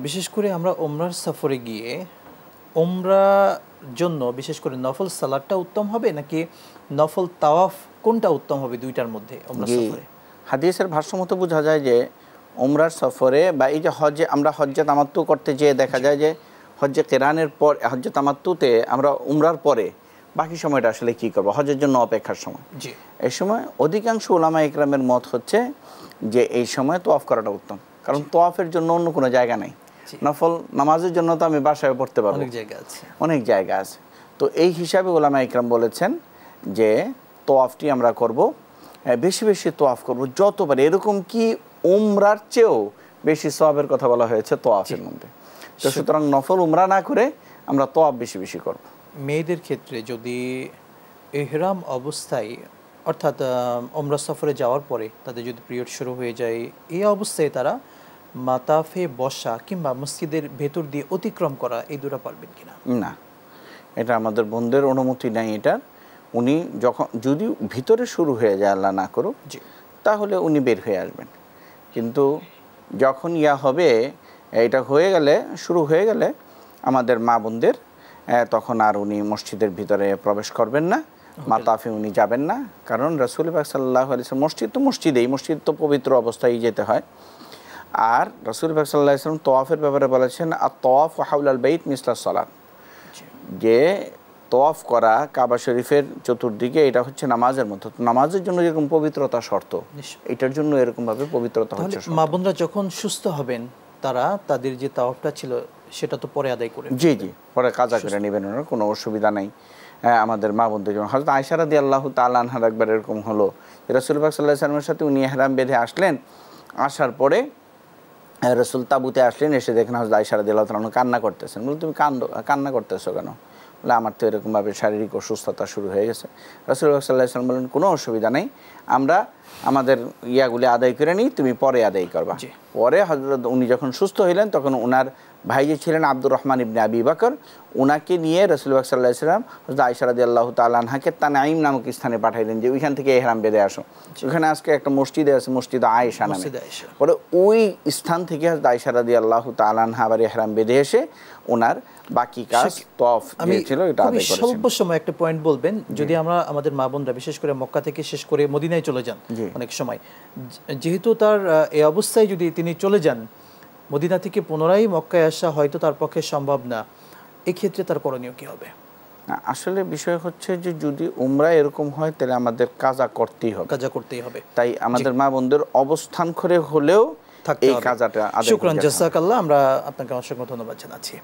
বিশেষ করে আমরা ওমরার সফরে গিয়ে ওমরা জন্য বিশেষ করে নফল সালাতটা উত্তম হবে নাকি নফল তাওয়াফ কোনটা উত্তম হবে দুইটার মধ্যে ওমরা সফরে? হাদিসের ভাষ্যমতো বোঝা যায় যে ওমরার সফরে বা এই যে হজ্জে আমরা হজ্জে তামাত্তু করতে যেয়ে দেখা যায় যে হজ্জে কেরানের পর হজ্জে তামাত্তুতে আমরা উমরার পরে বাকি সময়টা আসলে কি করব, হজ্জের জন্য অপেক্ষার সময়। এই সময় অধিকাংশ উলামা ইকরামের মত হচ্ছে যে এই সময় তোয়াফ করাটা উত্তম, কারণ তোয়াফের জন্য অন্য কোনো জায়গা নেই। নফল নামাজের জন্য তো আমি বাসায় পড়তে পারবো, অনেক জায়গা আছে। তো এই হিসাবে উলামা ইকরাম বলেছেন যে তোয়াফটি আমরা করব, বেশি বেশি তোয়াফ করব যতবার। এরকম কি উমরার চেয়েও বেশি সওয়াবের কথা বলা হয়েছে তোয়াফের মধ্যে। তো সুতরাং নফল উমরা না করে আমরা তোয়াফ বেশি বেশি করব। মেয়েদের ক্ষেত্রে যদি ইহরাম অবস্থায় অর্থাৎ ওমরা সফরে যাওয়ার পরে তাদের যদি পিরিয়ড শুরু হয়ে যায়, এই অবস্থায় তারা মাতাফে বসা কিংবা মসজিদের ভেতর দিয়ে অতিক্রম করা এই দুটো পারবেন কিনা? না, এটা আমাদের বোনদের অনুমতি নাই এটার। উনি যখন যদি ভিতরে শুরু হয়ে যায়, আল্লাহ না করুক, তাহলে উনি বের হয়ে আসবেন। কিন্তু যখন হবে এটা হয়ে গেলে, শুরু হয়ে গেলে আমাদের মা বোনদের, তখন আর উনি মসজিদের ভিতরে প্রবেশ করবেন না, মাতাফে উনি যাবেন না। কারণ রাসূল পাক সাল্লাল্লাহু আলাইহি ওয়াসাল্লাম মসজিদ তো মসজিদেই, মসজিদ তো পবিত্র অবস্থায় যেতে হয়। আর রাসূল পাক সাল্লাল্লাহু আলাইহি ওয়াসাল্লাম তোয়াফের ব্যাপারে বলেছেন আত-তাওয়াফ হাওলাল বাইত মিসলাস সালাত, যে তোয়াফ করা কাবা শরীফের চতুর্দিকে এটা হচ্ছে নামাজের মতো। নামাজের জন্য যেরকম পবিত্রতা শর্ত, এটার জন্য এরকম ভাবে পবিত্রতা হচ্ছে। মা বোনরা যখন সুস্থ হবেন তারা তাদের যে তাওয়াফটা ছিল সেটা তো পরে আদায় করে, জি জি, পরে কাজা করে নেবেন, কোনো অসুবিধা নাই। আমাদের মা বোনদের যেমন হযরত আয়েশা রাদিয়াল্লাহু তাআলা আনহার একবার এরকম হলো, রাসূল পাক সাল্লাল্লাহু আলাইহি ওয়াসাল্লামের সাথে উনি ইহরাম বেঁধে আসলেন। আসার পরে রাসূল তাঁবুতে আসলেন, এসে দেখেন হযরত আয়েশা রাদিয়াল্লাহু তাআলা কান্না করতেছেন। বলে তুমি কান্না করতেছো কেন? বলে আমার তো এরকমভাবে শারীরিক অসুস্থতা শুরু হয়ে গেছে। রাসূল সাল্লাল্লাহু আলাইহি ওয়াসাল্লাম বলেন কোনো অসুবিধা নেই, আমরা আমাদের ইয়াগুলি আদায় করে নিই, তুমি পরে আদায় করবা। পরে হযরত উনি যখন সুস্থ হইলেন তখন ওনার ভাই যে ছিলেন আব্দুর রহমান ইবনে আবি বকর, ওনাকে নিয়ে রাসূল সাল্লাল্লাহু আলাইহি ওয়াসাল্লাম হযরত আয়েশা রাদিয়াল্লাহু তাআলা আনহাকে তানাইম নামক স্থানে পাঠাইলেন যে ওইখান থেকে ইহরাম বেঁধে আসো। ওখানে আজকে একটা মসজিদ আছে, মসজিদ আয়েশা নামে। পরে ওই স্থান থেকে হযরত আয়েশা রাদিয়াল্লাহু তাআলা আনহা আবার ইহরাম বেঁধে এসে ওনার বাকি কাজ তওয়াফ ছিল এটা আদায় করেছেন। স্বল্প সময় একটা পয়েন্ট বলবেন, যদি আমরা আমাদের মা বোনরা বিশেষ করে মক্কা থেকে শেষ করে মদিনায় চলে যান অনেক সময়, যেহেতু তার এই অবস্থায় যদি তিনি চলে যান, মদিনা থেকে পুনরায় মক্কায় আসা হয়তো তার পক্ষে সম্ভব না, এক্ষেত্রে তার করণীয় কি হবে? আসলে বিষয় হচ্ছে যে যদি উমরা এরকম হয় তাহলে আমাদের কাজা করতেই হবে। তাই আমাদের মা বোনদের অবস্থান করে হলেও এই কাজাটা আদায় করতে হবে। শুকরান, জাযাকাল্লাহ। আমরা আপনাকে অসংখ্য ধন্যবাদ জানাচ্ছি।